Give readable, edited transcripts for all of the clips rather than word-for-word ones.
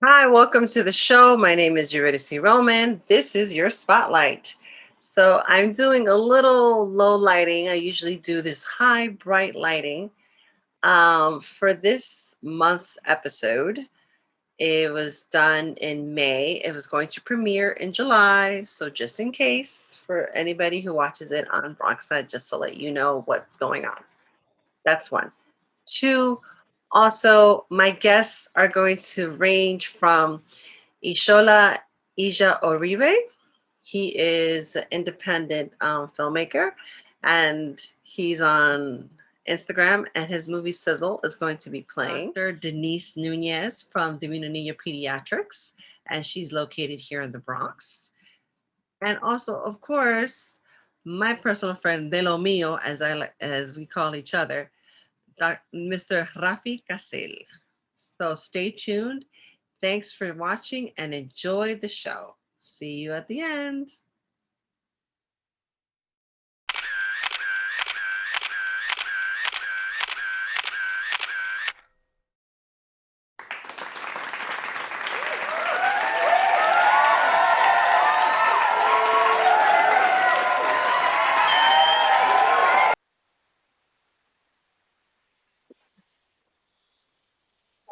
Hi, welcome to the show. My name is Eurydice Roman. This is your spotlight. So I'm doing a little low lighting. I usually do this high bright lighting. For this month's episode, it was done in May. It was going to premiere in July. So just in case for anybody who watches it on Bronxside, just to let you know what's going on. That's one. Two, also, my guests are going to range from Ishola Ijaoribe. He is an independent filmmaker, and he's on Instagram, and his movie Sizzle is going to be playing. Dr. Denise Nunez from Divino Niño Pediatrics, and she's located here in the Bronx. And also, of course, my personal friend De Lo Mio, as we call each other, Mr. Rafi Casel. So stay tuned. Thanks for watching and enjoy the show. See you at the end.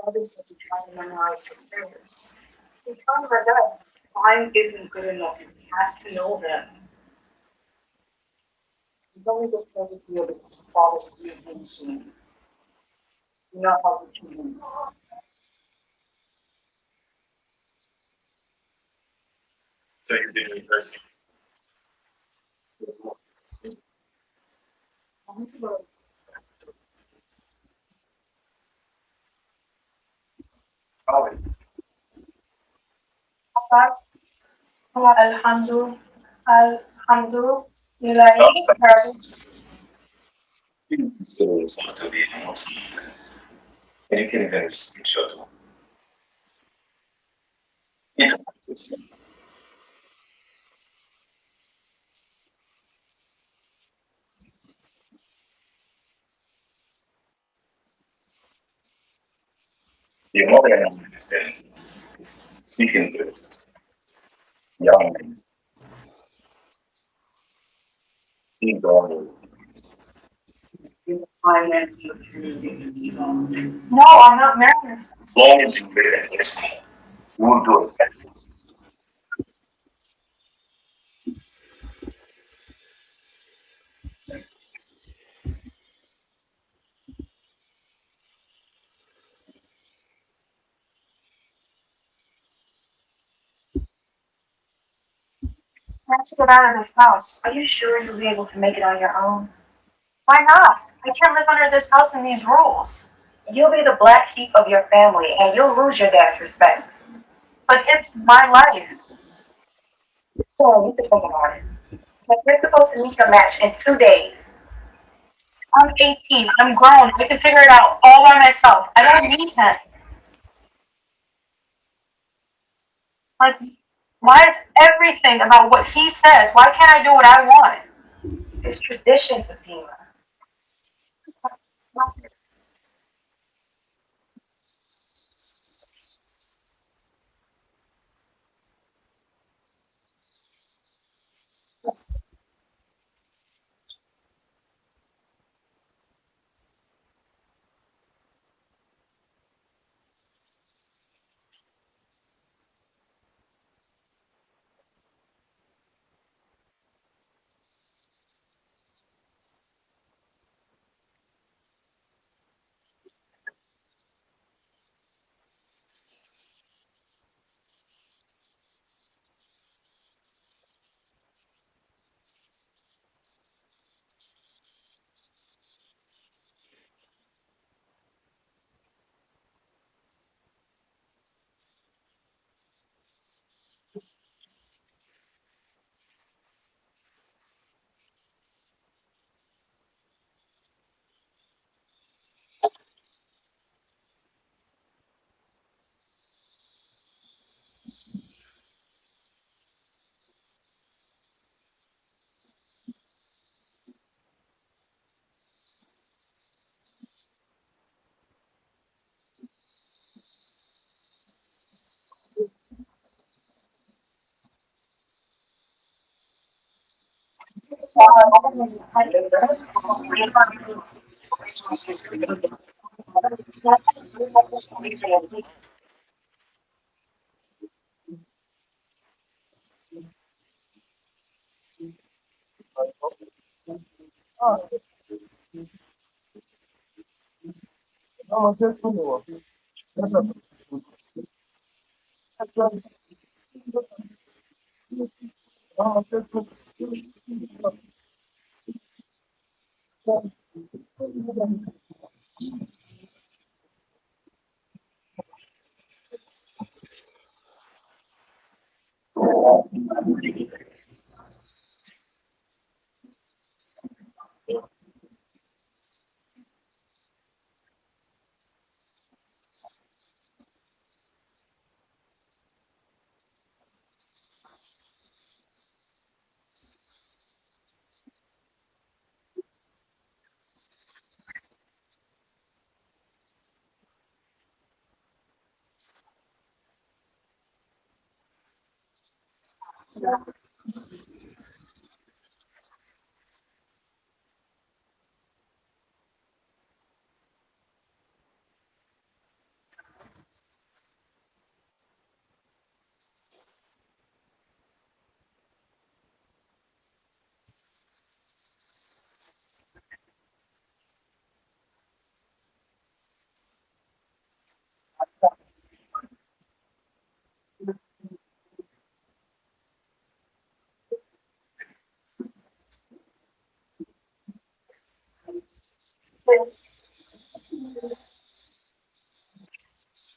Obviously, you try to memorize your prayers. You try my best. Time isn't good enough. You have to know them. You don't need to play with you because your father's doing soon. You know how to do. So you're doing it first. Alhamdulillah, Alhamdulillah. Still listen to the emotion. And you can even screenshot. Yeah. The more than understand, speaking to young men, he's all no, I'm not married. As long as you fit in this, you will do it. Have to get out of this house. Are you sure you'll be able to make it on your own? Why not? I can't live under this house and these rules. You'll be the black sheep of your family and you'll lose your dad's respect. But it's my life. Oh, you can think about it. But you're supposed to meet your match in 2 days. I'm 18. I'm grown. I can figure it out all by myself. I don't need him. Like, why is everything about what he says? Why can't I do what I want? It's tradition, Fatima.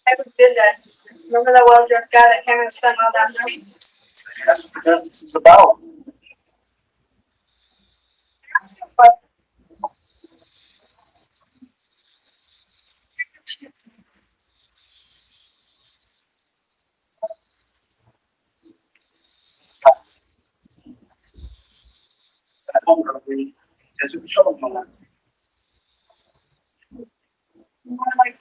I was did that. Remember that well dressed guy that came and spent all that money? That's what this is about. But I don't really. It's a trouble moment. More like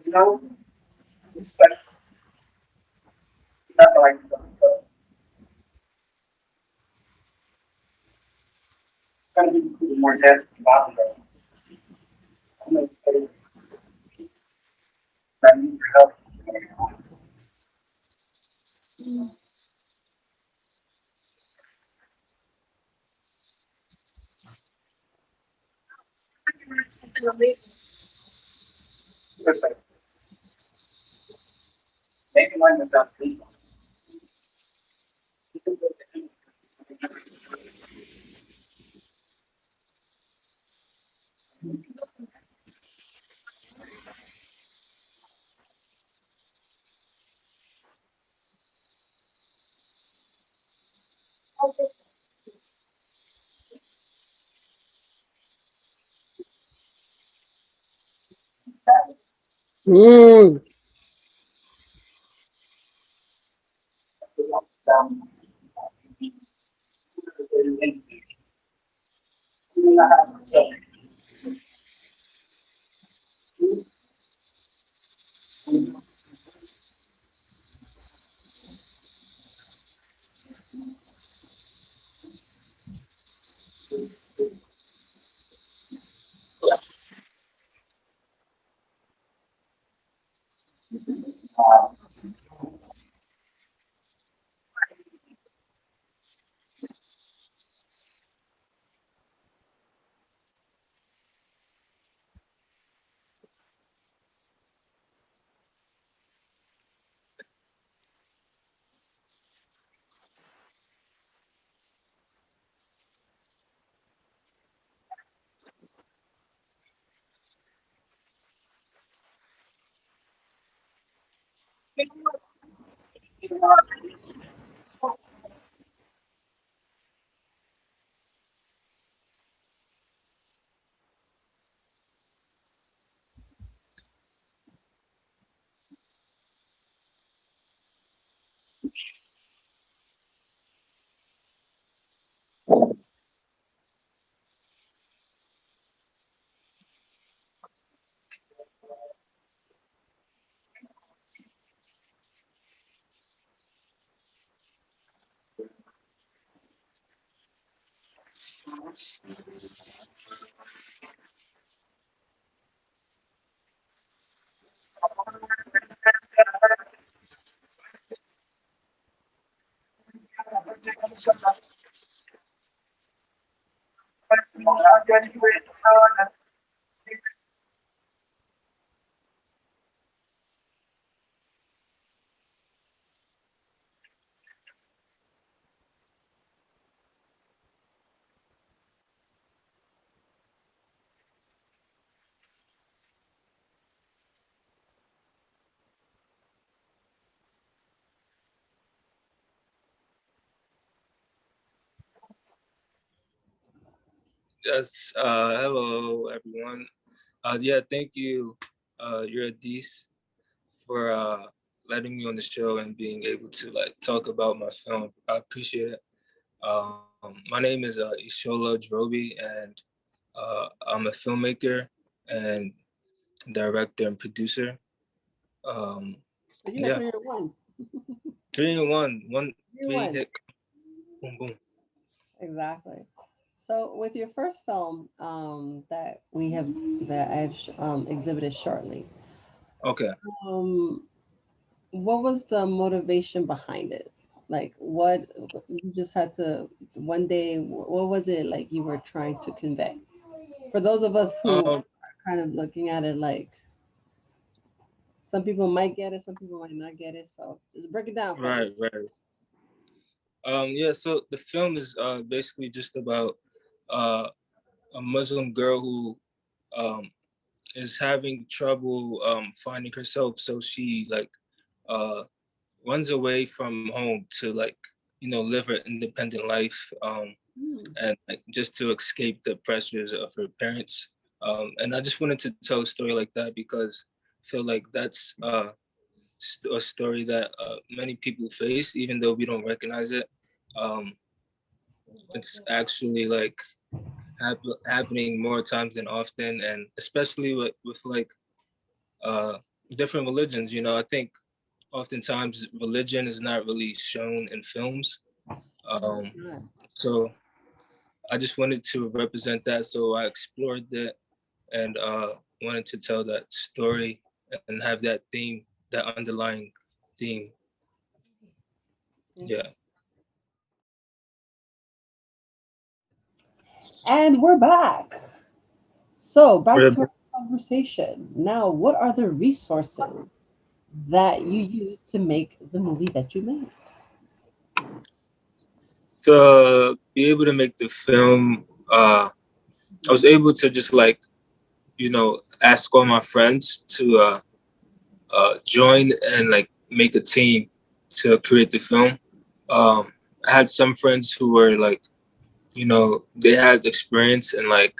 you know, it's like not like kind of be more depth about it. I'm gonna say I need your help. Listen, maybe mine was not legal. Mm. So, Yes. Hello, everyone. Yeah, thank you, Denise, for letting me on the show and being able to like talk about my film. I appreciate it. My name is Ishola Ijaoribe, and I'm a filmmaker and director and producer. Um, So you got yeah, 3 in 1. 3 in 1, Three in three one. hit, boom boom. Exactly. So with your first film that we have that I've exhibited shortly, Okay. um, what was the motivation behind it? Like what you just had to one day, what was it like you were trying to convey? For those of us who Um. are kind of looking at it like some people might get it, some people might not get it. So just break it down for me. Right. Right. Yeah. So the film is basically just about uh a Muslim girl who um is having trouble finding herself, so she like uh runs away from home to like live her independent life, Hmm. and like just to escape the pressures of her parents. And I just wanted to tell a story like that because I feel like that's a story that many people face, even though we don't recognize it. um it's actually like happening more times than often, and especially with like uh, different religions. I think oftentimes religion is not really shown in films. No, Um, it's not. so I just wanted to represent that. So I explored that and wanted to tell that story and have that theme, that underlying theme. Yeah. And we're back. So back For to our conversation. Now, what are the resources that you use to make the movie that you made? to be able to make the film, I was able to just like, ask all my friends to join and like make a team to create the film. I had some friends who were like, they had experience in like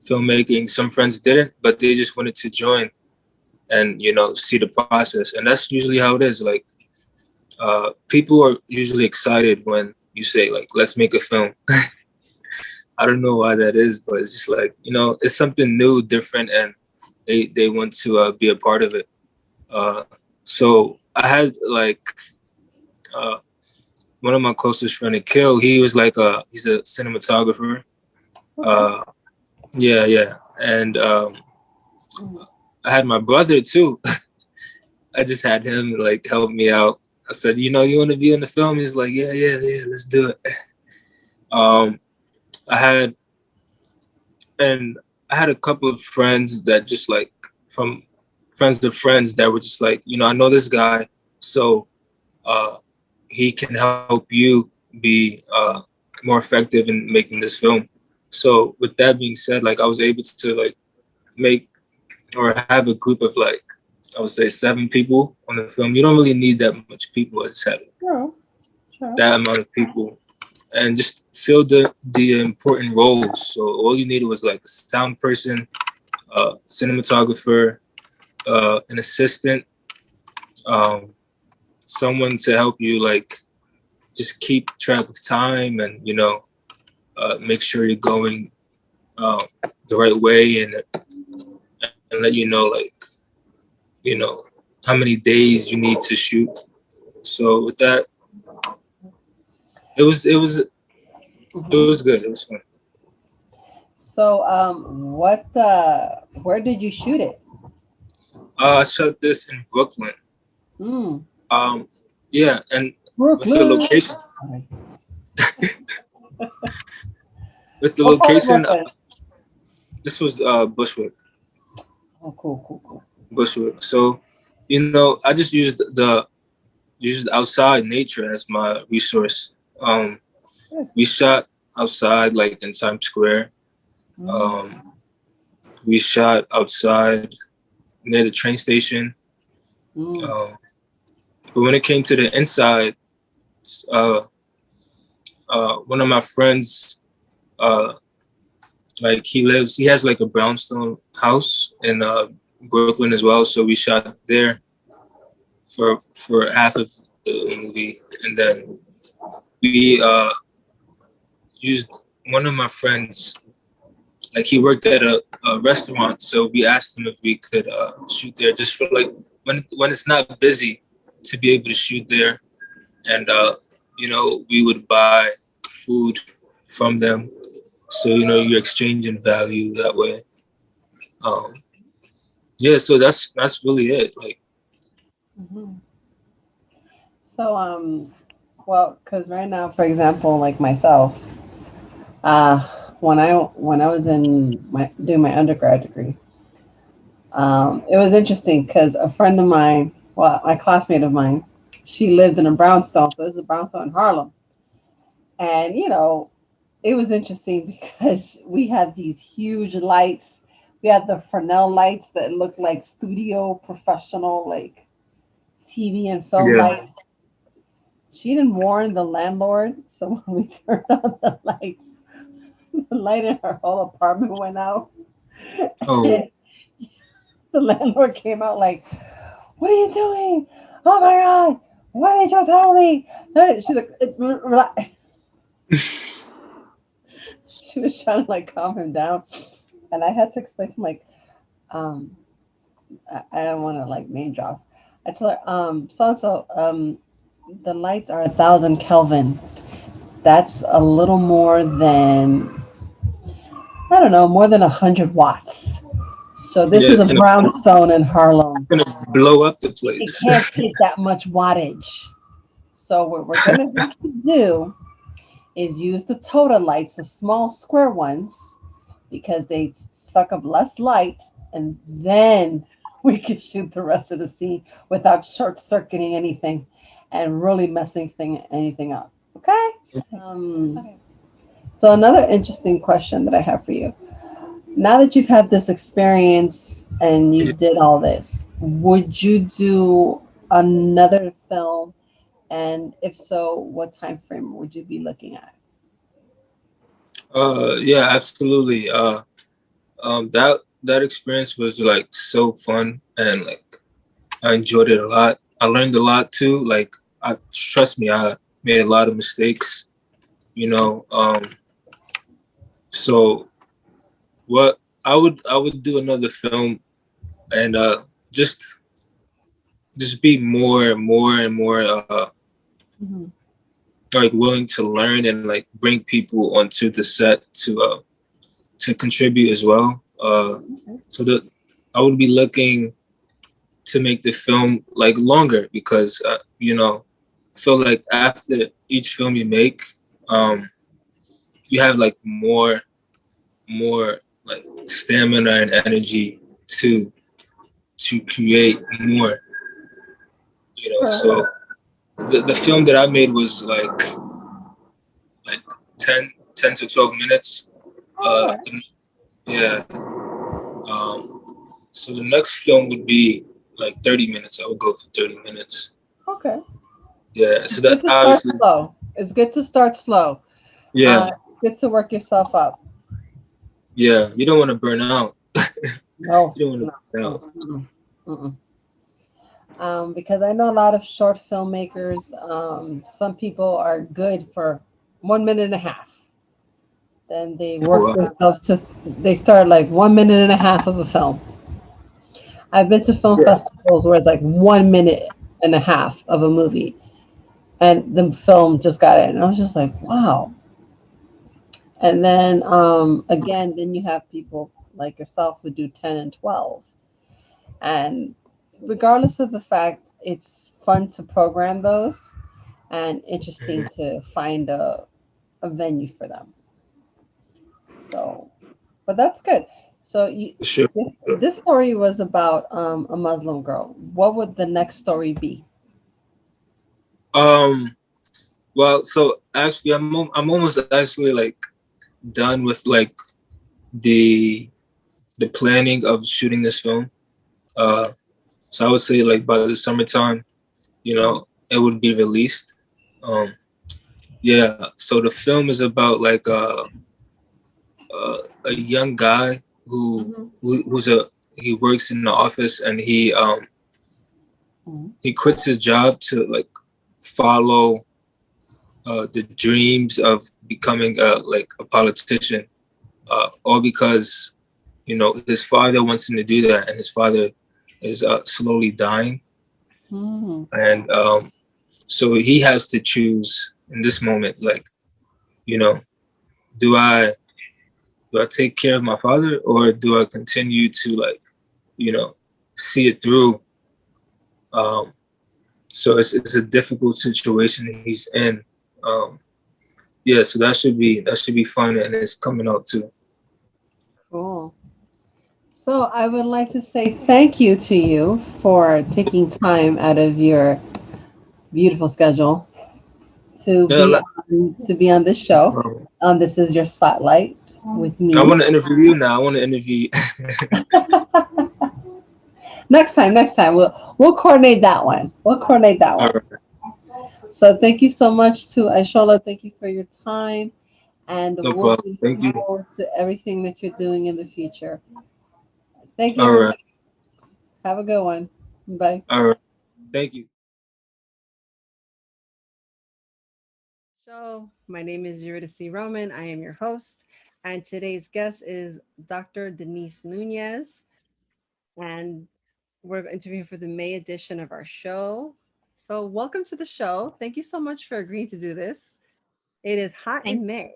filmmaking. Some friends didn't, but they just wanted to join and see the process. And that's usually how it is. Like, people are usually excited when you say like, let's make a film. I don't know why that is, but it's just like, it's something new, different, and they want to be a part of it. Uh, so I had like uh, one of my closest friend, Akil. He was like he's a cinematographer. Okay. Uh, yeah, yeah, and Mhm. I had my brother too. I just had him like help me out. I said, you want to be in the film? He's like, yeah, yeah, yeah, let's do it. Um, I had and I had a couple of friends that just like from friends of friends that were just like, I know this guy, so uh, he can help you be more effective in making this film. So with that being said, like I was able to like make or have a group of like I would say 7 people on the film. You don't really need that much people. I just had Sure. Sure. that amount of people and just fill the important roles. So all you needed was like a sound person, cinematographer, an assistant, um, someone to help you like just keep track of time and make sure you're going the right way and let you know like you know how many days you need to shoot. So with that, it was Hmm. good. It was fun. So, where did you shoot it? I shot this in Brooklyn. Mm, Um, yeah, and with the Brooklyn. location, Sorry. with the What part of location, Brooklyn? this was Oh, cool, cool, cool. Bushwick. So, I just used outside nature as my resource. Good. We shot outside, like in Times Square. Mm, Um, we shot outside near the train station. mm, Um, but when it came to the inside, uh, one of my friends, uh, like he has like a brownstone house in Brooklyn as well. So we shot there for half of the movie, and then we used one of my friends. Like he worked at a restaurant, so we asked him if we could shoot there, just for like when it's not busy, to be able to shoot there, and we would buy food from them, so you're exchanging value that way. Um, yeah, so that's really it. Like, hmm. So, well, because right now, for example, like myself, uh, when I was in my doing my undergrad degree, it was interesting because a friend of mine, well, my classmate of mine, she lived in a brownstone. So this is a brownstone in Harlem, and it was interesting because we had these huge lights. We had the Fresnel lights that looked like studio professional, like TV and film yeah. lights. She didn't warn the landlord, so when we turned on the lights, the light in her whole apartment went out. Oh, The landlord came out like, "What are you doing? Oh my god! Why didn't you tell me?" She's like, she was trying to like calm him down, and I had to explain to him like, um, I don't want to like name drop. I told her, so and so, the lights are 1,000 Kelvin. That's a little more than, I don't know, more than 100 watts. So this yeah, is a brownstone in Harlem. it's gonna blow up the It place. can't take that much wattage. So what we're gonna have to do is use the Toda lights, the small square ones, because they suck up less light, and then we can shoot the rest of the scene without short circuiting anything and really messing anything up. Okay. Um, so another interesting question that I have for you: now that you've had this experience and you did all this, would you do another film? And if so, what time frame would you be looking at? Yeah, absolutely. That experience was like so fun, and like I enjoyed it a lot. I learned a lot too. Like, I trust me, I made a lot of mistakes. You know, so what I would do another film, and just be more Mm-hmm. like willing to learn, and like bring people onto the set to contribute as well. Okay. So that I would be looking to make the film like longer, because I feel like after each film you make, um, you have like more like stamina and energy to create more. So the film that I made was like 10 to 12 minutes. All Uh, right. yeah. So the next film would be like 30 minutes. I would go for 30 minutes. Okay. Yeah. So It's that good to start obviously, slow. It's good to start slow. yeah, It's good to work yourself up. yeah. You don't want to burn out. No, You don't want no, to burn out. mm-mm, mm-mm. Because I know a lot of short filmmakers. Some people are good for 1 minute and a half. Then they Oh, work themselves to. They start like 1 minute and a half of a film. I've been to film yeah. festivals where it's like 1 minute and a half of a movie, and the film just got in. And I was just like, wow. And then again, then you have people like yourself who do 10 and 12. And regardless of the fact, it's fun to program those and interesting Mhm. to find a venue for them. So, but that's good. So Sure. Sure. this story was about a Muslim girl. What would the next story be? Um. Well, so actually, I'm almost actually like done with like the the planning of shooting this film. Uh. So I would say like by the summertime, it would be released. Um. Yeah. So the film is about like a young guy Mm-hmm. he works in the office, and Mm-hmm. he quits his job to like follow the dreams of becoming like a politician, all because his father wants him to do that, and his father is slowly dying, Mm-hmm. and so he has to choose in this moment, like, you know, do I take care of my father, or do I continue to like, you know, see it through? Um, so it's a difficult situation he's in. Um, yeah, so that should be fun, and it's coming out too. Cool. So I would like to say thank you to you for taking time out of your beautiful schedule Yeah, like, to be on this show. This is your spotlight with I me. want to interview you now. I want to interview. Next time we'll coordinate that one. We'll coordinate that All one. right, So thank you so much to Ishola. Thank you for your time, and no we'll problem. be Thank looking you. forward to everything that you're doing in the future. Thank you, All right, everybody. Have a good one. Bye. all right. Thank you. Show. My name is Eurydice Roman. I am your host, and today's guest is Dr. Denise Nunez, and we're interviewing for the May edition of our show. So, welcome to the show. Thank you so much for agreeing to do this. It is hot Thank in May.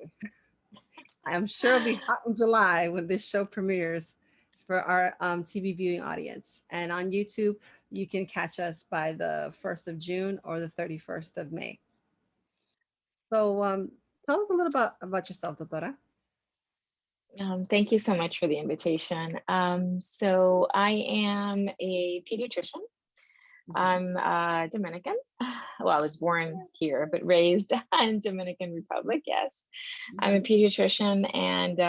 I'm sure it'll be hot in July when this show premieres for our TV viewing audience. And on YouTube, you can catch us by the 1st of June or the 31st of May. So, tell us a little about yourself, Doctora. thank you so much for the invitation. So I am a pediatrician. Mhm. I'm Dominican. Well, I was born here, but raised in Dominican Republic. Yes, I'm a Mhm. pediatrician, and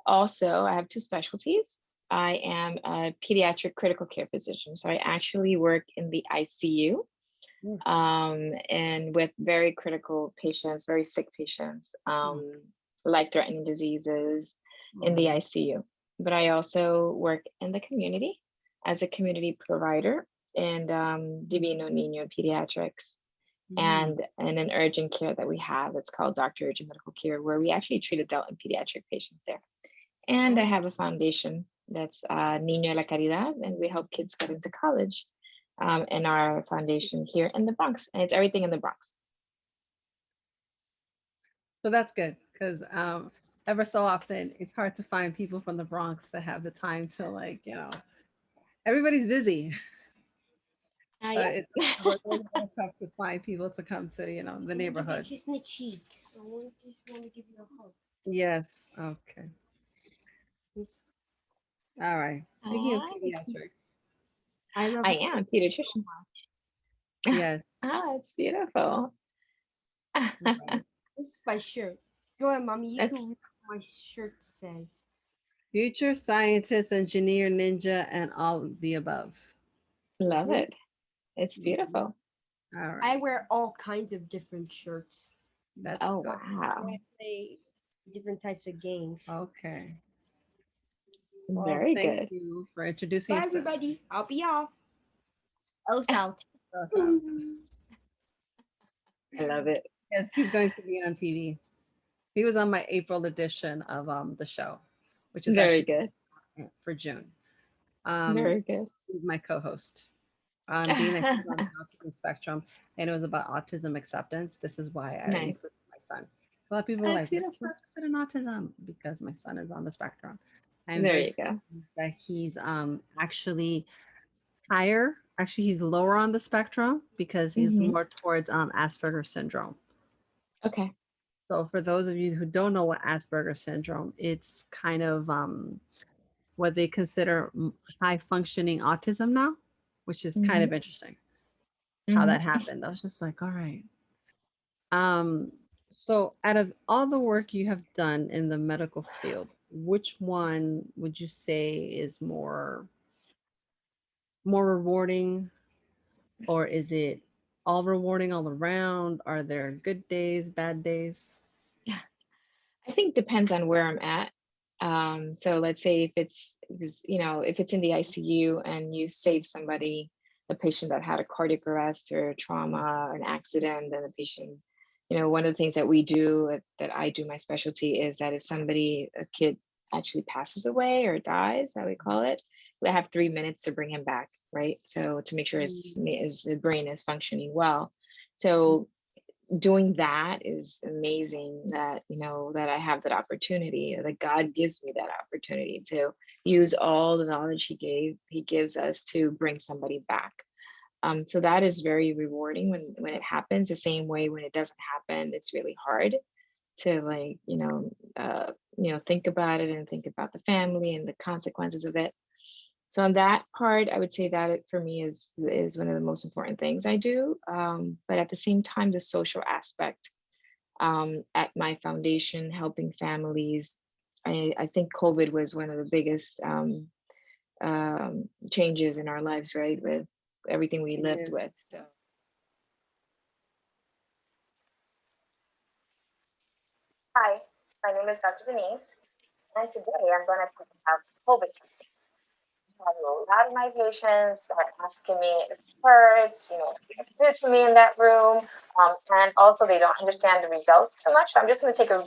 also I have two specialties. I am a pediatric critical care physician, so I actually work in the ICU Mm, and with very critical patients, very sick patients, mm, life-threatening diseases in the mm, ICU. But I also work in the community as a community provider in Divino Nino Pediatrics mm, and in an urgent care that we have. It's called Dr. Urgent Medical Care, where we actually treat adult and pediatric patients there. And I oh, have a foundation that's Niño La Caridad, and we help kids get into college in our foundation here in the Bronx. And it's everything in the Bronx. so that's good because ever so often it's hard to find people from the Bronx that have the time to everybody's busy. So it's Yes. really tough to find people to come to the neighborhood. Kiss in the cheek. Just want to give you a hug. Yes. Okay. All right. Speaking of Ah, pediatrics, I love I you am a pediatrician. yes. It's beautiful. Right. This is my shirt. Go ahead, mommy. You can That's read what my shirt says. Future scientist, engineer, ninja, and all of the above. love Hmm. it. It's Mhm. beautiful. All I right. wear all kinds of different shirts. That's Oh good. And wow. I play different types of games. Okay. Well, Very thank good. you for introducing Bye, yourself. everybody. I'll be off. O's out. Shout out. I love it. Yes, he's going to be on TV. He was on my April edition of the show, which is Very actually good. for June. Um, Very good. he's my co-host. Being that he's on the autism spectrum, and it was about autism acceptance. This is why I Nice. included my son. A lot of people are That's like, "What beautiful. is it in autism?" Because my son is on the spectrum. I'm There very you go. fortunate that he's actually higher. Actually, he's lower on the spectrum because he's Hmm. more towards Asperger's syndrome. Okay. So for those of you who don't know what Asperger's syndrome, it's kind of what they consider high functioning autism now, which is kind Hmm. of interesting how Hmm. that happened. I was just like, all right. Um, so out of all the work you have done in the medical field, which one would you say is more rewarding, or is it all rewarding all around? Are there good days, bad days? I think depends on where I'm at. So let's say if if it's in the ICU and you save somebody, a patient that had a cardiac arrest or trauma, an accident, then the patient, one of the things that we do that I do my specialty is that if a kid actually passes away or dies, how we call it, we have 3 minutes to bring him back, right? So to make sure his brain is functioning well. So doing that is amazing that that I have that opportunity, that God gives me that opportunity to use all the knowledge he gives us to bring somebody back. So that is very rewarding when it happens. The same way when it doesn't happen, it's really hard to think about it and think about the family and the consequences of it. So on that part, I would say that it for me is one of the most important things I do. But at the same time, the social aspect at my foundation, helping families. I think COVID was one of the biggest changes in our lives, right? With everything we lived Yes. with. So Hi, my name is Dr. Denise, and today I'm going to talk about COVID testing. A lot of my patients are asking me if it hurts, what they do to me in that room, and also they don't understand the results too much. So I'm just going to take a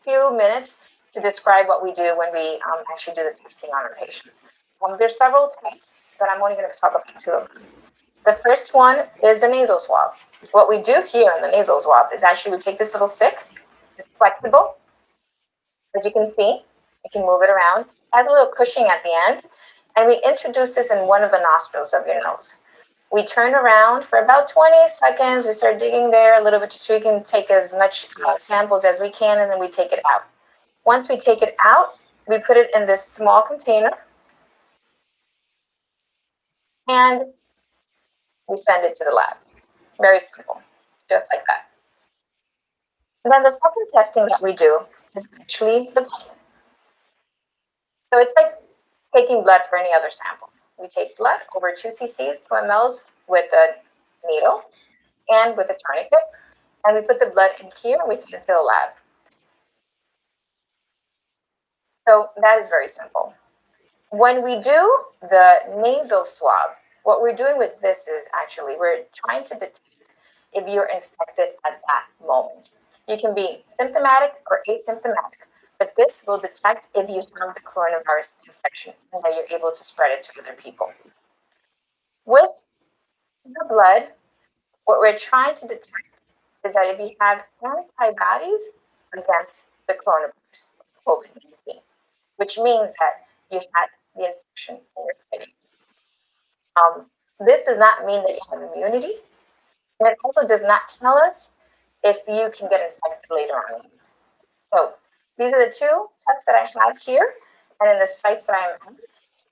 few minutes to describe what we do when we actually do the testing on our patients. There's several tests, but I'm only going to talk about two of them. The first one is the nasal swab. What we do here in the nasal swab is actually we take this little stick. It's flexible, as you can see. You can move it around. It has a little cushion at the end, and we introduce this in one of the nostrils of your nose. We turn around for about 20 seconds. We start digging there a little bit so we can take as much samples as we can, and then we take it out. Once we take it out, we put it in this small container, and we send it to the lab. Very simple, just like that. And then the second testing that we do is actually the blood. So it's like taking blood for any other sample. We take blood over 2 cc's, 2 mLs with a needle and with a tourniquet, and we put the blood in here and we send it to the lab. So that is very simple. When we do the nasal swab, what we're doing with this is actually we're trying to detect if you're infected at that moment. You can be symptomatic or asymptomatic, but this will detect if you have the coronavirus infection and that you're able to spread it to other people. With the blood, what we're trying to detect is that if you have antibodies against the coronavirus, COVID-19, which means that you had the infection in your body. This does not mean that you have immunity, and it also does not tell us if you can get infected later on. So these are the two tests that I have here and in the sites that I'm at.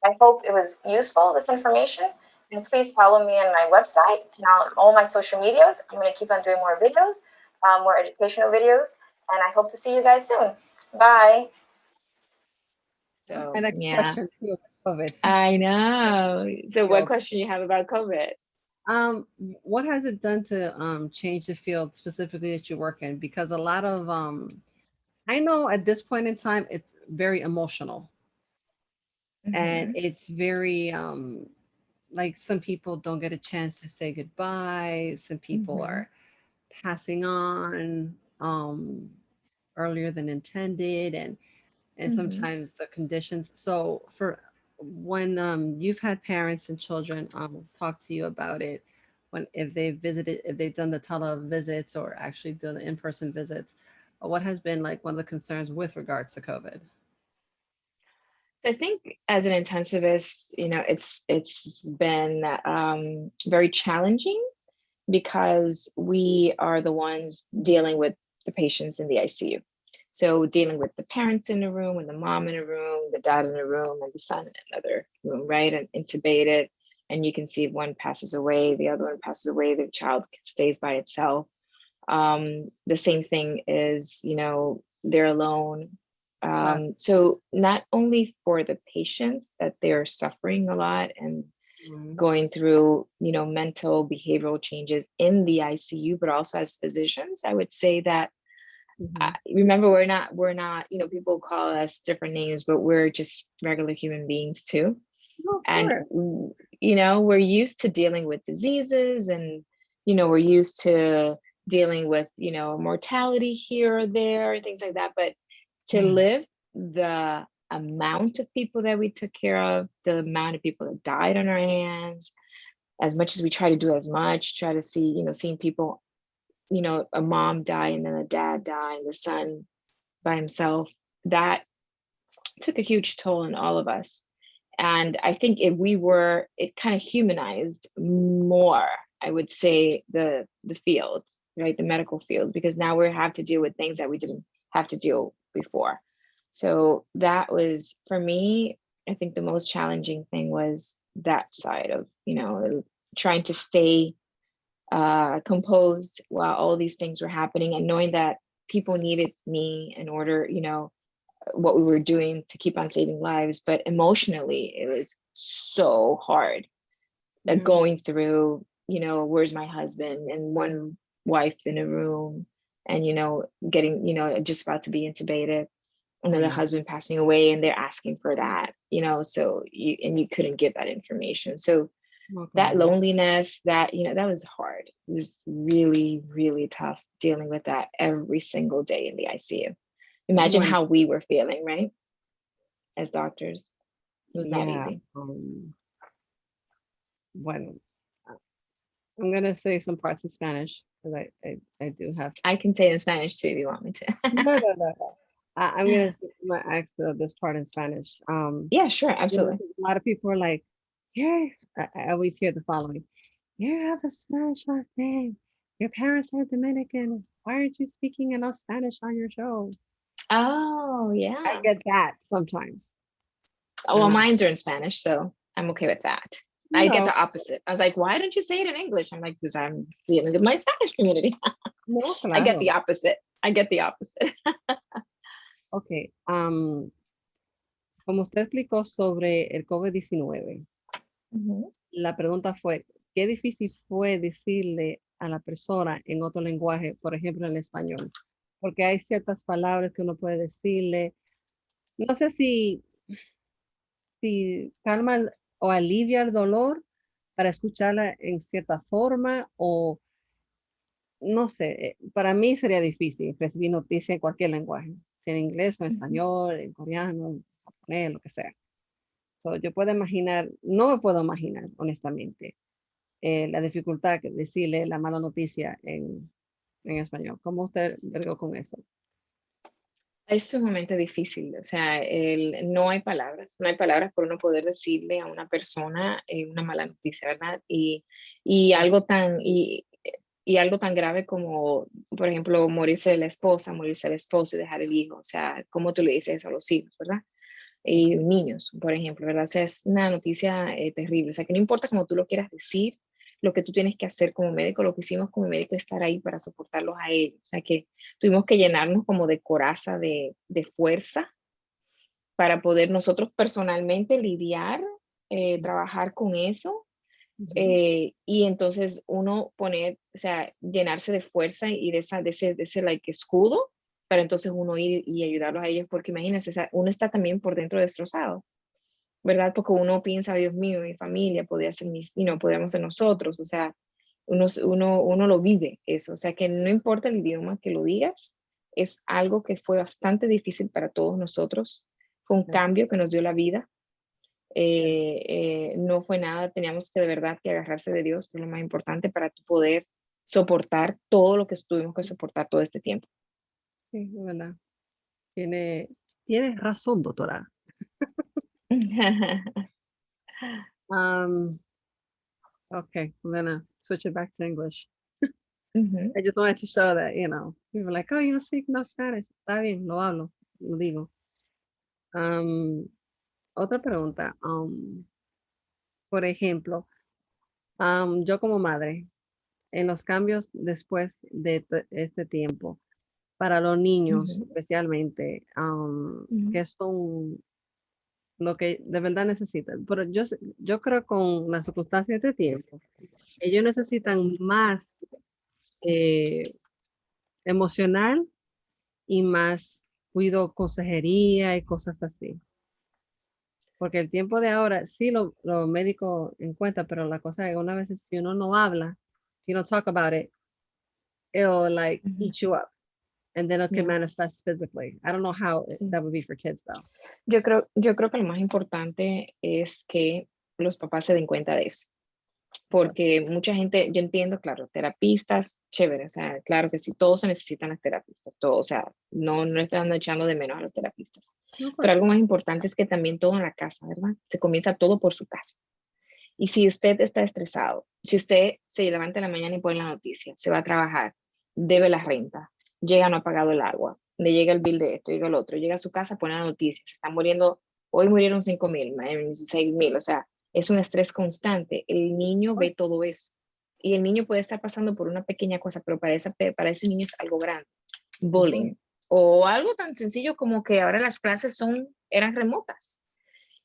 I hope it was useful, this information. And please follow me on my website and on all my social medias. I'm going to keep on doing more videos, more educational videos. And I hope to see you guys soon. Bye. That's so my next yeah, question too. Of it. I know. So what Field. question you have about COVID? What has it done to change the field specifically that you work in? Because a lot of I know at this point in time it's very emotional and Hmm. it's very like some people don't get a chance to say goodbye. Some people Hmm. are passing on earlier than intended, and Hmm. sometimes the conditions. So for when you've had parents and children talk to you about it, when if they've done the tele visits or actually done the in-person visits, what has been like one of the concerns with regards to COVID? So I think as an intensivist, it's been very challenging because we are the ones dealing with the patients in the ICU. So dealing with the parents in a room, and the mom in a room, the dad in a room, and the son in another room, right? And intubated. And you can see if one passes away, the other one passes away, the child stays by itself. The same thing is, they're alone. So not only for the patients that they're suffering a lot and going through, mental behavioral changes in the ICU, but also as physicians, I would say that remember, we're not, people call us different names, but we're just regular human beings too. And, we're used to dealing with diseases, and, we're used to dealing with, mortality here or there, things like that. But to live the amount of people that we took care of, the amount of people that died on our hands, as much as we try to do try to see, seeing people, a mom die and then a dad die and the son by himself, that took a huge toll on all of us. And I think it kind of humanized more, I would say, the field, right? The medical field, because now we have to deal with things that we didn't have to deal before. So that was, for me, I think the most challenging thing was that side of, trying to stay composed while all these things were happening, and knowing that people needed me in order, what we were doing to keep on saving lives. But emotionally, it was so hard going through, where's my husband, and one wife in a room, and, getting, just about to be intubated, and then the husband passing away, and they're asking for that, so you couldn't get that information. So that loneliness, that was hard. It was really, really tough dealing with that every single day in the ICU. Imagine how we were feeling, right? As doctors, it was not easy. Bueno, I'm gonna say some parts in Spanish because I do have. I can say it in Spanish too if you want me to. No. I'm gonna ask this part in Spanish. Yeah, sure, absolutely. A lot of people are like, yeah. I always hear the following: you have a Spanish last name. Your parents are Dominican. Why aren't you speaking enough Spanish on your show? Oh, yeah. I get that sometimes. Oh, well, mine's are in Spanish, so I'm okay with that. I get the opposite. I was like, why don't you say it in English? I'm like, because I'm dealing with my Spanish community. No, claro. I get the opposite. Okay. Como usted explicó sobre el COVID-19, la pregunta fue, ¿qué difícil fue decirle a la persona en otro lenguaje, por ejemplo, en español? Porque hay ciertas palabras que uno puede decirle, no sé si calma o alivia el dolor para escucharla en cierta forma, o no sé, para mí sería difícil recibir noticias en cualquier lenguaje, en inglés o en español, en coreano, en japonés, lo que sea. So, yo puedo imaginar, no me puedo imaginar, honestamente, la dificultad de decirle la mala noticia en español. ¿Cómo usted vergó con eso? Es sumamente difícil, o sea, no hay palabras por uno poder decirle a una persona una mala noticia, ¿verdad? Y algo tan grave como, por ejemplo, morirse de la esposa, morirse del esposo y dejar el hijo, o sea, ¿cómo tú le dices eso a los hijos, verdad? Y niños, por ejemplo, ¿verdad? O sea, es una noticia terrible, o sea, que no importa cómo tú lo quieras decir, lo que tú tienes que hacer como médico, lo que hicimos como médico es estar ahí para soportarlos a ellos, o sea, que tuvimos que llenarnos como de coraza, de fuerza, para poder nosotros personalmente lidiar, trabajar con eso, y entonces uno poner, o sea, llenarse de fuerza y de ese like escudo, para entonces uno ir y ayudarlos a ellos, porque imagínense, o sea, uno está también por dentro destrozado, ¿verdad? Porque uno piensa, Dios mío, mi familia podría ser podríamos ser nosotros, o sea, uno lo vive eso, o sea, que no importa el idioma que lo digas, es algo que fue bastante difícil para todos nosotros, fue un cambio que nos dio la vida. No fue nada, teníamos de verdad que agarrarse de Dios, que es lo más importante para poder soportar todo lo que tuvimos que soportar todo este tiempo. Sí, es verdad. Tiene razón, doctora. Um, okay, I'm gonna switch it back to English. Mhm, I just wanted to show that, people are like, oh, you don't speak no Spanish. Está bien, lo hablo, lo digo. Um, Otra pregunta. Por ejemplo, yo como madre, en los cambios después de este tiempo, para los niños ujú, especialmente, ujú, que son lo que de verdad necesitan. Pero yo creo con las circunstancias de tiempo, ellos necesitan más eh, emocional y más cuido, consejería y cosas así. Porque el tiempo de ahora sí lo médico en cuenta, pero la cosa es que una vez si uno no habla, you don't talk about it, it'll like ujú. eat you up and then it can Yeah, manifest physically. I don't know how sí. that would be for kids though. Yo creo que lo más importante es que los papás se den cuenta de eso. Porque mucha gente, yo entiendo, claro, terapistas, chévere, o sea, claro que sí, todos se necesitan las terapistas, todo, o sea, no estoy echando de menos a los terapistas, No, of pero course algo not. más importante es que también todo en la casa, ¿verdad? Se comienza todo por su casa. Y si usted está estresado, si usted se levanta en la mañana y pone la noticia, se va a trabajar, debe la renta, llega no ha pagado el agua, le llega el bill de esto, llega el otro, llega a su casa, pone la noticia, se están muriendo, hoy murieron 5,000, 6,000, o sea, es un estrés constante. El niño ve todo eso. Y el niño puede estar pasando por una pequeña cosa, pero para ese niño es algo grande. Ujú. Bullying. O algo tan sencillo como que ahora las clases eran remotas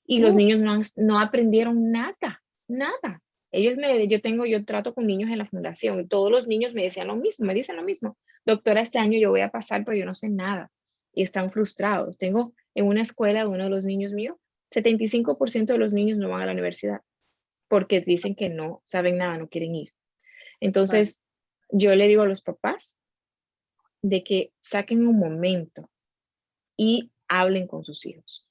y los Uf, niños no aprendieron nada, nada. Yo trato con niños en la fundación y todos los niños me decían lo mismo, me dicen lo mismo. Doctora, este año yo voy a pasar, pero yo no sé nada. Y están frustrados. Tengo en una escuela de uno de los niños míos, 75% de los niños no van a la universidad porque dicen que no saben nada, no quieren ir. right, Entonces, yo le digo a los papás de que saquen un momento y hablen con sus hijos,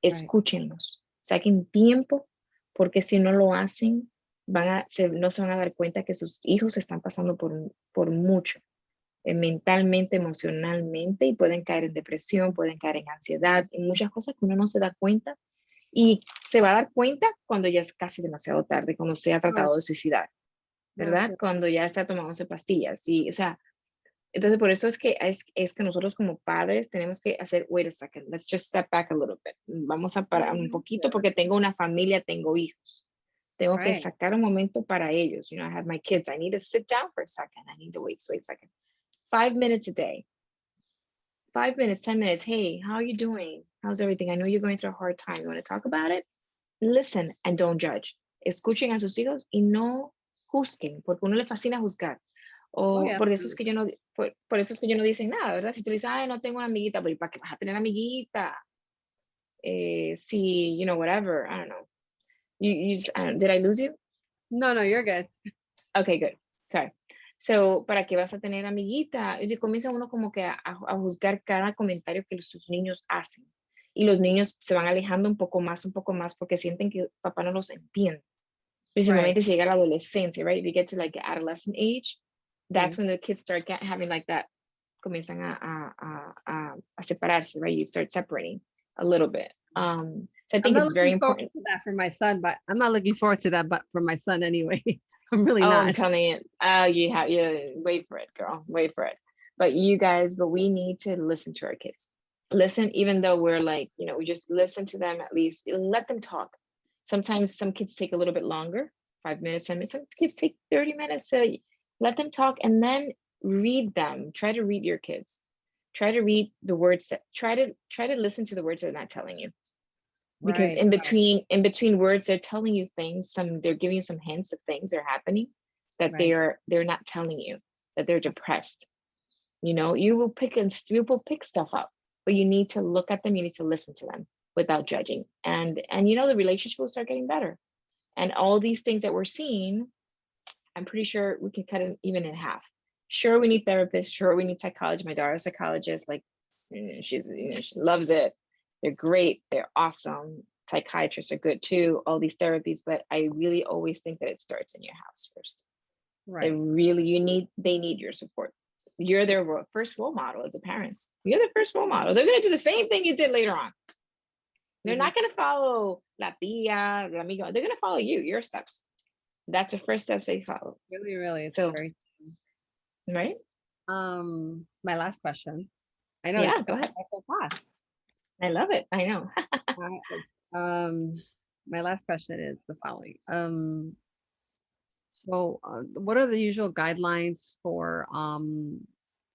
right. escúchenlos, saquen tiempo, porque si no lo hacen, no se van a dar cuenta que sus hijos están pasando por mucho, mentalmente, emocionalmente, y pueden caer en depresión, pueden caer en ansiedad, en muchas cosas que uno no se da cuenta, y se va a dar cuenta cuando ya es casi demasiado tarde, cuando se ha No, tratado de suicidar, no, ¿verdad? sí. Cuando ya está tomándose pastillas, y, o sea, entonces, por eso es que nosotros como padres tenemos que hacer, wait a second, let's just step back a little bit. Vamos a parar un poquito porque tengo una familia, tengo hijos. Tengo que Right. sacar un momento para ellos. I have my kids. I need to sit down for a second. I need to wait a second. 5 minutes a day. 5 minutes, 10 minutes. Hey, how are you doing? How's everything? I know you're going through a hard time. You want to talk about it? Listen and don't judge. Escuchen a sus hijos y no juzguen, porque a uno le fascina juzgar. Oh O yeah. por eso es que yo no, por eso es que yo no dicen nada, ¿verdad? Si tú dices, ay, no tengo una amiguita, pero ¿para qué vas a tener amiguita? Si, whatever, I don't know. Did I lose you? No, you're good. Okay, good. Sorry. So, ¿para qué vas a tener amiguita? Y comienza uno como que a juzgar cada comentario que sus niños hacen. Y los niños se van alejando un poco más, porque sienten que papá no los entiende. Right. Principalmente si llega a la adolescencia, right? If you get to like adolescent age, that's Sí. when the kids start having like that, comienzan a separarse, right? You start separating a little bit. So I I'm think not it's very looking forward important. to that for my son, but I'm not looking forward to that, but for my son anyway. I'm really Oh, I'm not. telling you, wait for it, girl, wait for it. But we need to listen to our kids. Listen, even though we're like, we just listen to them, at least let them talk. Sometimes some kids take a little bit longer, 5 minutes, 10 minutes. Some kids take 30 minutes. So let them talk and then read them. Try to read your kids. Try to read the words try to listen to the words they're not telling you, because Right. in between words they're telling you things, they're giving you some hints of things that are happening that Right. they're not telling you, that they're depressed. You will pick stuff up, but you need to look at them, you need to listen to them without judging, and the relationship will start getting better. And all these things that we're seeing, I'm pretty sure we can cut it even in half. Sure, we need therapists, sure we need psychologists. My daughter's a psychologist, like, she loves it. They're great, they're awesome. Psychiatrists are good too, all these therapies, but I really always think that it starts in your house first. Right. They need your support. you're their first role model as the parents. You're the first role model. They're going to do the same thing you did later on. They're not going to follow la tía, la amiga. They're going to follow you, your steps. That's the first steps they follow. Really, really. It's So, very right? My last question. I know Yeah, it's go ahead. so fast. I love it. I know. My last question is the following. So what are the usual guidelines for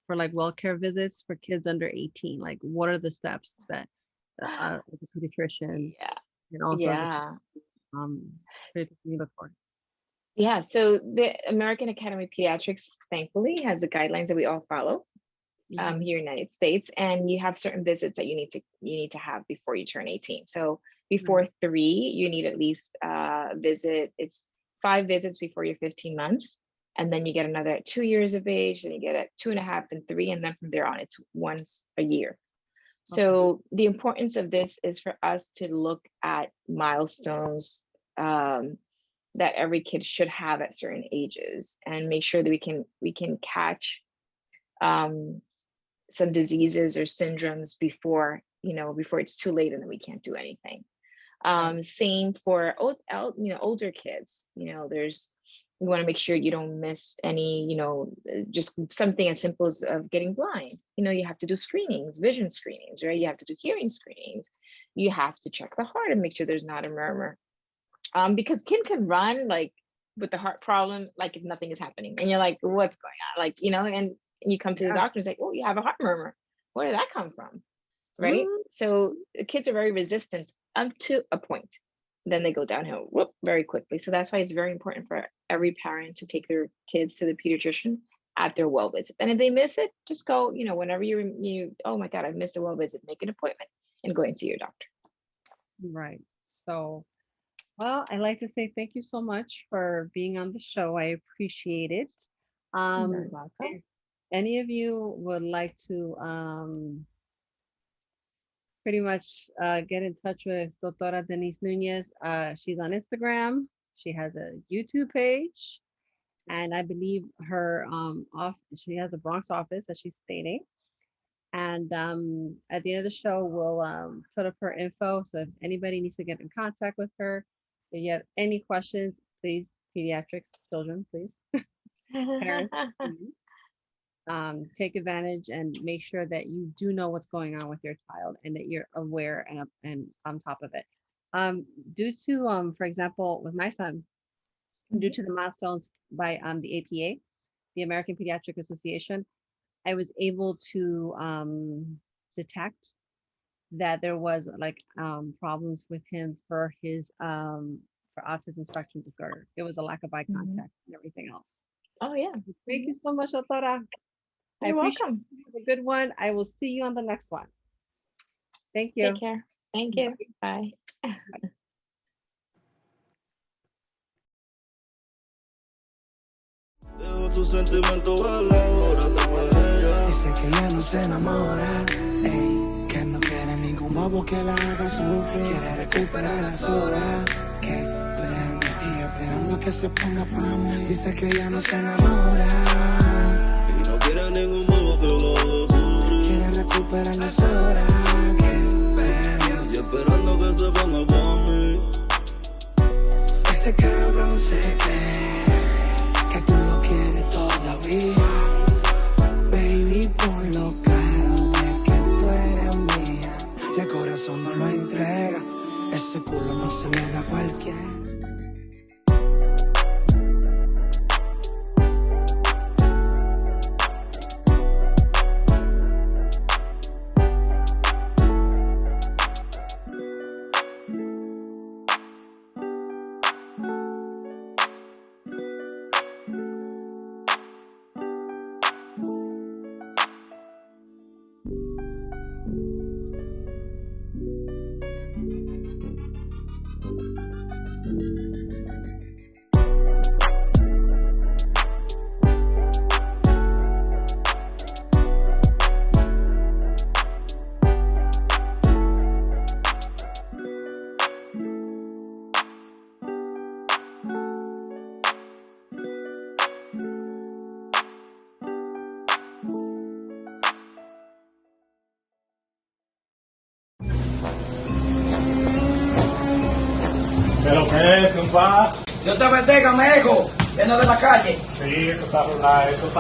like well care visits for kids under 18? Like what are the steps that the pediatrician Yeah. and also Yeah. pediatrician you look for? Yeah. So the American Academy of Pediatrics, thankfully, has the guidelines that we all follow here in the United States. And you have certain visits that you need to have before you turn 18. So before 3, you need at least visit. It's 5 visits before you're 15 months. And then you get another at 2 years of age, then you get at 2.5 and 3. And then from there on, it's once a year. So the importance of this is for us to look at milestones that every kid should have at certain ages and make sure that we can catch some diseases or syndromes before it's too late and then we can't do anything. Same for older kids. We want to make sure you don't miss any, just something as simple as of getting blind. You have to do screenings, vision screenings, right? You have to do hearing screenings. You have to check the heart and make sure there's not a murmur. Because kid can run like with the heart problem, like if nothing is happening, and you're like, what's going on? Like, and you come to the doctor and say, oh, you have a heart murmur. Where did that come from? Right? So the kids are very resistant up to a point. Then they go downhill very quickly. So that's why it's very important for every parent to take their kids to the pediatrician at their well visit. And if they miss it, just go, whenever you oh my God, I missed a well visit, make an appointment and go and see your doctor. Right. So, well, I'd like to say thank you so much for being on the show. I appreciate it. You're welcome. If any of you would like to pretty much get in touch with Doctora Denise Nunez, she's on Instagram. She has a YouTube page, and I believe her she has a Bronx office, as she's stating. And at the end of the show, we'll put up her info. So if anybody needs to get in contact with her, if you have any questions, please, pediatrics, children, please, parents, please, take advantage and make sure that you do know what's going on with your child and that you're aware and on top of it. Due to, for example, with my son, due to the milestones by the APA, the American Pediatric Association, I was able to detect that there was like problems with him for his for autism spectrum disorder. It was a lack of eye contact and everything else. Oh yeah. Thank you so much, Doctora. You're welcome. Have a good one. I will see you on the next one. Thank you. Take care. Thank you. Bye. Dice que ya no se enamora, ey, que no quiere ningún bobo que la haga sufrir. Quiere recuperar las horas que ven y esperando que se ponga pa' mí. Dice que ya no se enamora y no quiere ningún bobo que lo haga sufrir. Quiere recuperar las horas que ven y esperando que se ponga pa' mí. Ese cabrón se cree que tú lo quieres todavía. Ponlo claro de que tú eres mía. Y el corazón no lo entrega. Ese culo no se le da a cualquiera. ¿Qué lo que es, compa? Dios te bendiga, amigo. Viene de la calle. Sí, eso está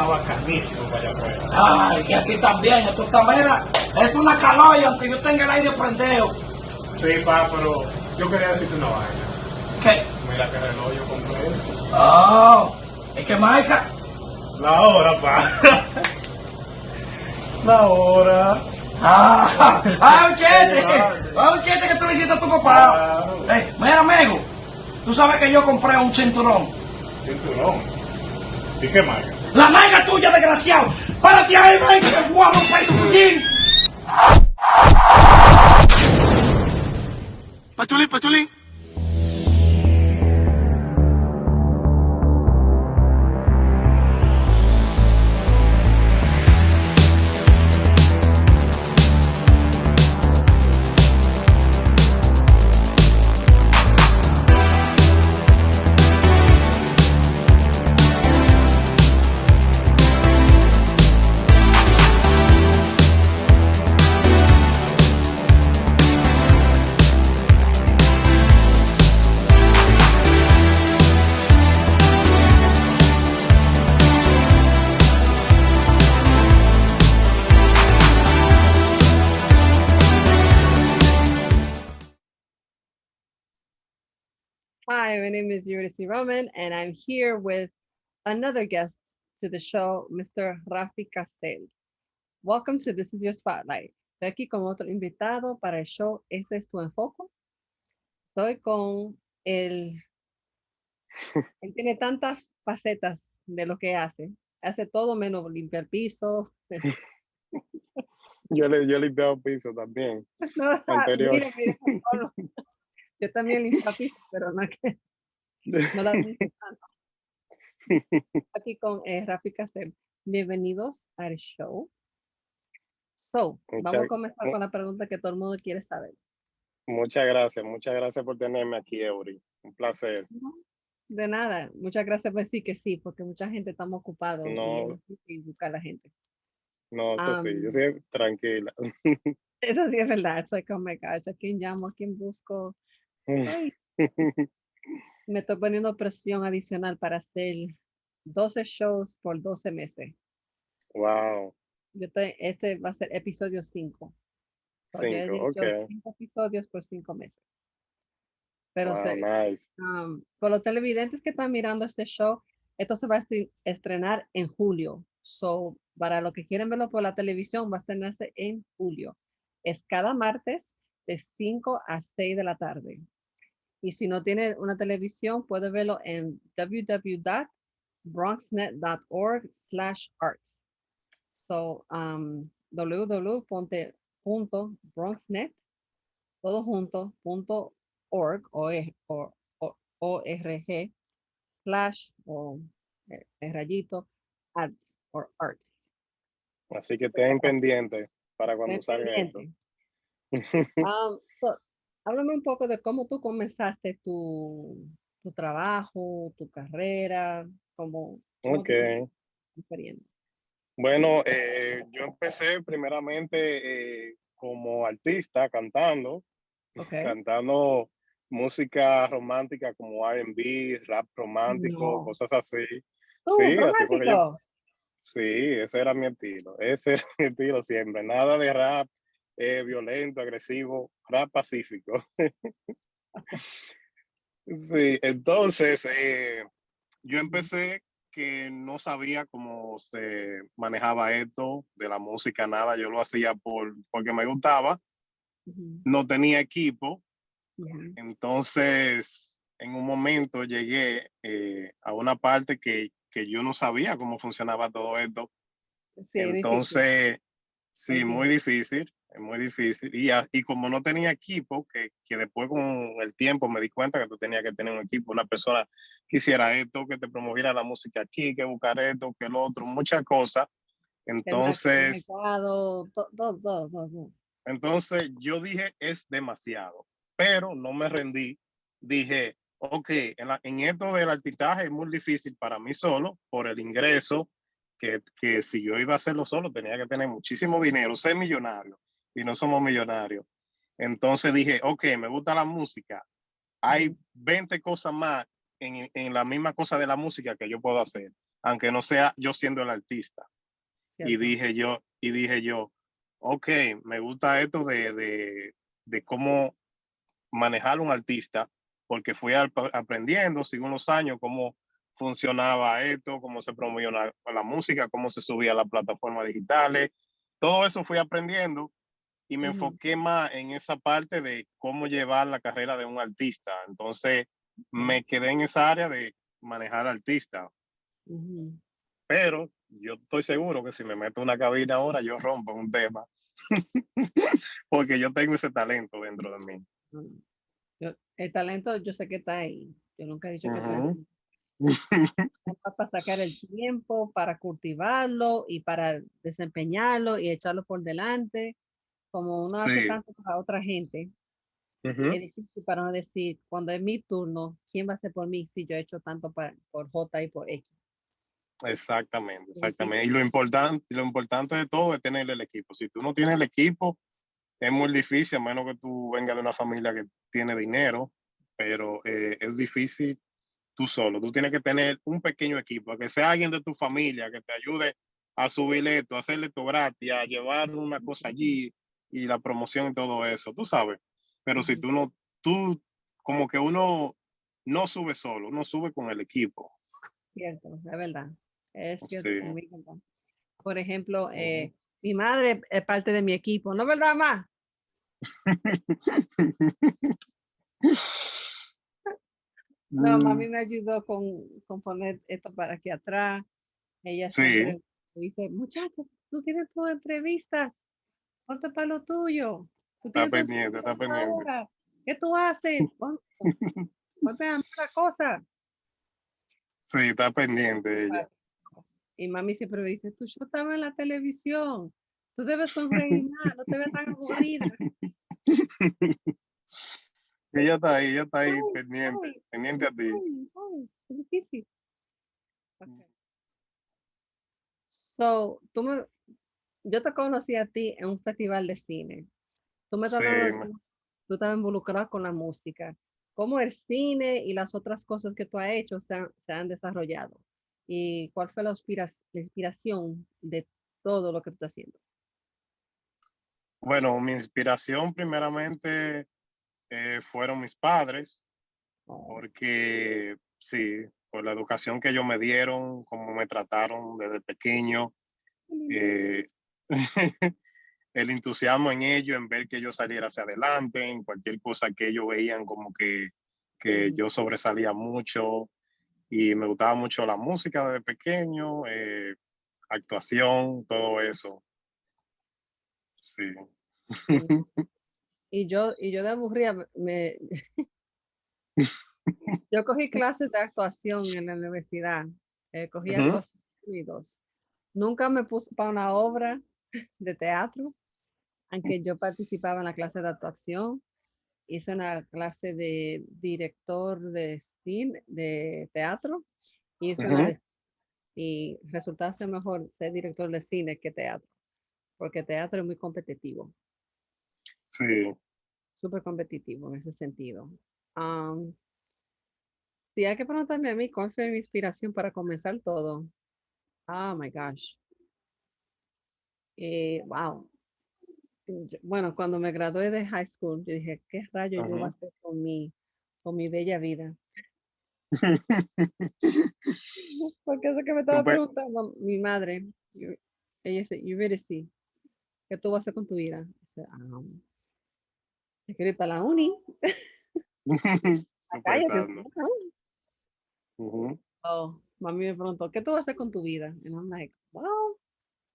bacanísimo para allá afuera. Ay, y aquí también. Esto está, mira, esto es una calor y aunque yo tenga el aire prendido. Sí, pa, pero yo quería decirte una vaina. ¿Qué? Mira qué reloj yo compré. Oh, es que marca. La hora, pa. La hora. Un chiste que tú le hiciste a tu papá. Claro. Mira, amigo, tú sabes que yo compré un cinturón. Cinturón. ¿Y qué marca? La marca tuya, desgraciado. Párate ahí, ven, que te voy a romper tu puñín. Pachulín, pachulín. Hi, my name is Eurydice Roman, and I'm here with another guest to the show, Mr. Rafi Castel. Welcome to This Is Your Spotlight. Estoy aquí con otro invitado para el show Este es tu enfoque. Estoy con él tiene tantas facetas de lo que hace. Hace todo menos limpiar piso. Yo he limpiado piso también. No, Anterior. mire, solo. Yo también limpio piso, pero no, no la limpio tanto. Aquí con Rafi Castel. Bienvenidos al show. Vamos a comenzar con la pregunta que todo el mundo quiere saber. Muchas gracias por tenerme aquí, Eury. Un placer. De nada, muchas gracias por decir que sí, porque mucha gente estamos ocupados No. y buscar a la gente. No, eso sí, yo soy tranquila. Eso sí es verdad, es like, oh my gosh, ¿a quién llamo? ¿A quién busco? Ay, me estoy poniendo presión adicional para hacer 12 shows por 12 meses. Wow. Este va a ser episodio 5. So, yo he 5, hecho ok. 5 episodios por 5 meses. Pero Wow, nice. por los televidentes que están mirando este show, esto se va a estrenar en julio. So, para los que quieren verlo por la televisión, va a estrenarse en julio. Es cada martes de 5 a 6 de la tarde. Y si no tiene una televisión, puede verlo en www.bronxnet.org/arts. So, www.bronxnet, todo junto, .org, org, slash, rayito, arts, or art. Así que estén pendientes para cuando salga esto. Háblame un poco de cómo tú comenzaste tu trabajo, tu carrera, cómo Ok. Bueno, yo empecé primeramente como artista cantando, cantando música romántica como R&B, rap romántico, cosas así. Sí, así fue que yo. Sí, ese era mi estilo. Ese era mi estilo siempre. Nada de rap violento, agresivo, rap pacífico. Sí, entonces yo empecé que no sabía cómo se manejaba esto de la música, nada. Yo lo hacía porque me gustaba. No tenía equipo. Entonces, en un momento llegué a una parte que yo no sabía cómo funcionaba todo esto. Sí, entonces, sí, muy difícil. Es muy difícil. Y como no tenía equipo, que después con el tiempo me di cuenta que tú tenías que tener un equipo, una persona que hiciera esto, que te promoviera la música aquí, que buscar esto, que lo otro, muchas cosas. Entonces, entonces yo dije, es demasiado, pero no me rendí. Dije, ok, en esto del artistaje es muy difícil para mí solo, por el ingreso, que si yo iba a hacerlo solo tenía que tener muchísimo dinero, ser millonario. Y no somos millonarios. Entonces dije, ok, me gusta la música, hay 20 cosas más en la misma cosa de la música que yo puedo hacer, aunque no sea yo siendo el artista. Cierto. Y dije yo, ok, me gusta esto de cómo manejar un artista, porque fui aprendiendo, según los años, cómo funcionaba esto, cómo se promovía la música, cómo se subía a las plataformas digitales. Todo eso fui aprendiendo y me enfoqué más en esa parte de cómo llevar la carrera de un artista. Entonces me quedé en esa área de manejar artistas. Pero yo estoy seguro que si me meto en una cabina ahora, yo rompo un tema. Porque yo tengo ese talento dentro de mí. El talento yo sé que está ahí. Yo nunca he dicho que para sacar el tiempo, para cultivarlo y para desempeñarlo y echarlo por delante. Como uno hace tanto para otra gente, es difícil para no decir, cuando es mi turno, ¿quién va a hacer por mí si yo he hecho tanto por J y por X? Exactamente. Y lo importante de todo es tener el equipo. Si tú no tienes el equipo, es muy difícil, a menos que tú vengas de una familia que tiene dinero, pero es difícil tú solo. Tú tienes que tener un pequeño equipo, que sea alguien de tu familia que te ayude a subir esto, a hacerle esto gratis, a llevar una cosa allí y la promoción y todo eso, tú sabes. Pero si tú como que uno no sube solo, uno sube con el equipo. Cierto, es verdad. Es cierto. Sí. Por ejemplo, mi madre es parte de mi equipo, ¿no es verdad, ma? No, mami me ayudó con poner esto para aquí atrás. Ella siempre dice, muchachos, tú tienes tus entrevistas, ponte para lo tuyo. Está pendiente. Ahora. ¿Qué tú haces? Ponte a otra cosa. Sí, está pendiente ella. Y mami siempre me dice, yo estaba en la televisión, tú debes sonreír más, no te ves tan aburrida. Ella está ahí pendiente a ti. Es difícil. Okay. So, yo te conocí a ti en un festival de cine. Tú estabas involucrado con la música. ¿Cómo el cine y las otras cosas que tú has hecho se han desarrollado? ¿Y cuál fue la inspiración de todo lo que tú estás haciendo? Bueno, mi inspiración primeramente fueron mis padres, porque sí, por la educación que ellos me dieron, cómo me trataron desde pequeño, el entusiasmo en ellos, en ver que yo saliera hacia adelante, en cualquier cosa que ellos veían como que yo sobresalía mucho y me gustaba mucho la música desde pequeño, actuación, todo eso. Sí. Y yo de aburrida yo cogí clases de actuación en la universidad. Cogí actuación y dos. Nunca me puse para una obra de teatro, aunque yo participaba en la clase de actuación. Hice una clase de director de cine, de teatro, y y resultaba ser mejor ser director de cine que teatro, porque teatro es muy competitivo. Sí. Súper competitivo en ese sentido. Si hay que preguntarme a mí cuál fue mi inspiración para comenzar todo. Oh my gosh. Wow. Bueno, cuando me gradué de high school, yo dije, ¿qué rayos yo voy a hacer con mi bella vida? Porque eso que me estaba preguntando mi madre, ella dice, you really see, ¿qué tú vas a hacer con tu vida? Dice, yo quiero ir para la uni. Oh, mami me preguntó, ¿qué tú vas a hacer con tu vida? And I'm like, well,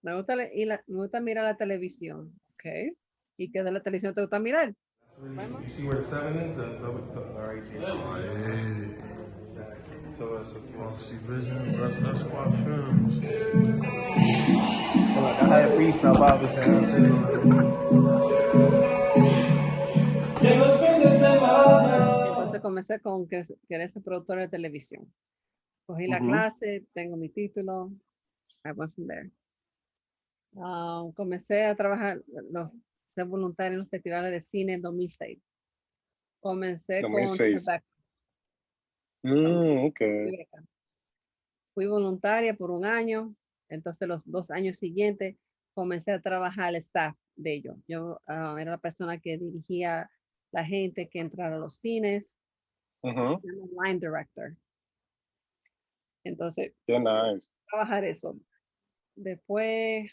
me gusta mirar la televisión. Ok. ¿Y qué de la televisión te gusta mirar? You see where the 7 is? Right there. Oh, yeah. So see Vision, that's Squad Films. Con la caja de pizza, papi, se Entonces comencé con querer ser productora de televisión. Cogí la clase, tengo mi título. I went from there. Comencé a trabajar, ser voluntaria en los festivales de cine en 2006. Comencé con 2006. Okay. Fui voluntaria por un año, entonces los 2 años siguientes comencé a trabajar el staff de ellos. Yo era la persona que dirigía la gente que entrara a los cines, line director. Entonces, Qué nice. trabajar eso. Después,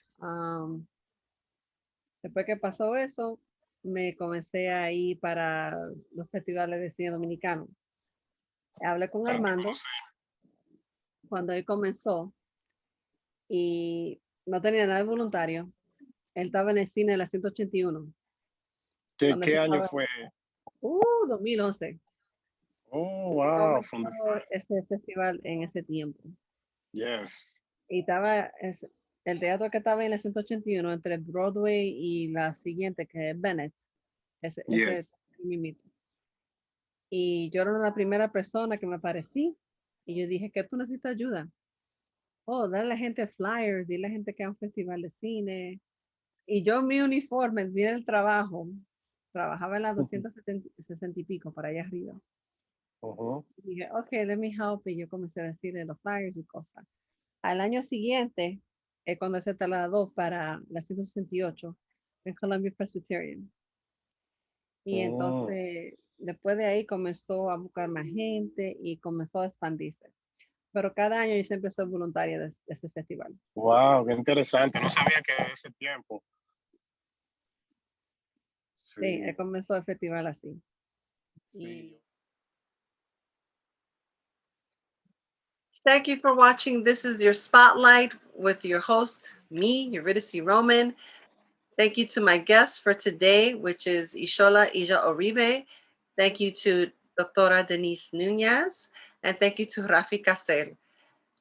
después que pasó eso, me comencé a ir para los festivales de cine dominicano. Hablé con Armando cuando él comenzó y no tenía nada de voluntario. Él estaba en el cine de la 181. ¿Qué año fue? 2011. Oh, wow. Comenzó ese festival en ese tiempo. Yes. Y estaba el teatro que estaba en la 181 entre Broadway y la siguiente, que es Bennett. Ese mismito. Y yo era la primera persona que me aparecí. Y yo dije, que tú necesitas ayuda. Oh, dale a la gente flyers, dile a la gente que hay un festival de cine. Y yo mi uniforme, vi el trabajo, trabajaba en la 260 y pico para allá arriba. Y dije, ok, let me help. Y yo comencé a decirle los flyers y cosas. Al año siguiente, cuando se trasladó para la 168 en Columbia Presbyterian. Y entonces, después de ahí comenzó a buscar más gente y comenzó a expandirse. Pero cada año yo siempre soy voluntaria de ese festival. Wow, qué interesante. No sabía que de ese tiempo. Sí, comenzó el festival así. Sí. Thank you for watching. This is your spotlight with your host, me, Eurydice Roman. Thank you to my guest for today, which is Ishola Ijaoribe. Thank you to Doctora Denise Nunez. And thank you to Rafi Casel.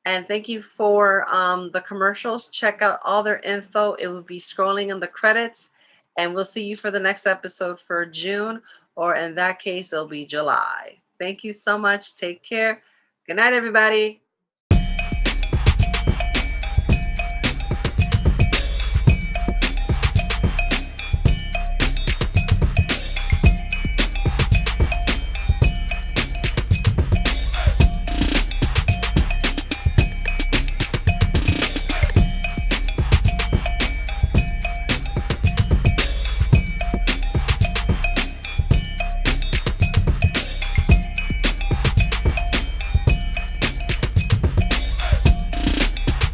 And thank you for the commercials. Check out all their info. It will be scrolling in the credits. And we'll see you for the next episode for June, or in that case, it'll be July. Thank you so much. Take care. Good night, everybody.